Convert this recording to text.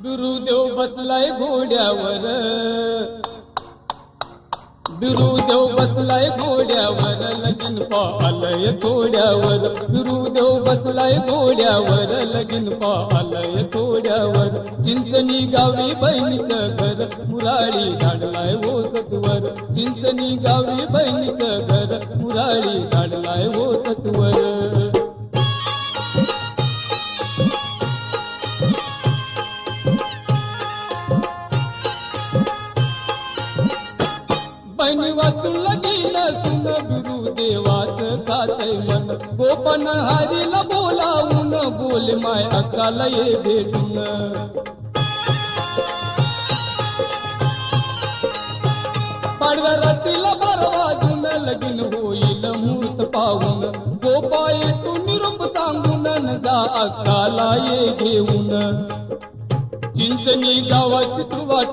बिरुदेव बसलाय घोड्यावर, बिरुदेव बसलाय घोड्यावर, लगीन पाहलय थोड्यावर. बिरुदेव बसलाय घोड्यावर, लगीन पाहलय थोड्यावर. चिंचणी गावी बहिणीचं घर, मुराळी धाडलाय ओ सत्वर. चिंचणी गावी बहिणीचं घर, मुराळी धाडलाय ओ सत्वर. बहिणी वाचून लगीन सुन, बिरुदेवाचं खातय मन. गोपन हरीला बोलावून, बोल माय अक्काला ये भेटून. पाडव्या रात्रीला 12 वाजून, लगीन होईल मुहूर्त पाहून. गोपा तू निरोप सांगून, न जा अक्काला ये घेऊन. चिंचणी गावाची तू वाट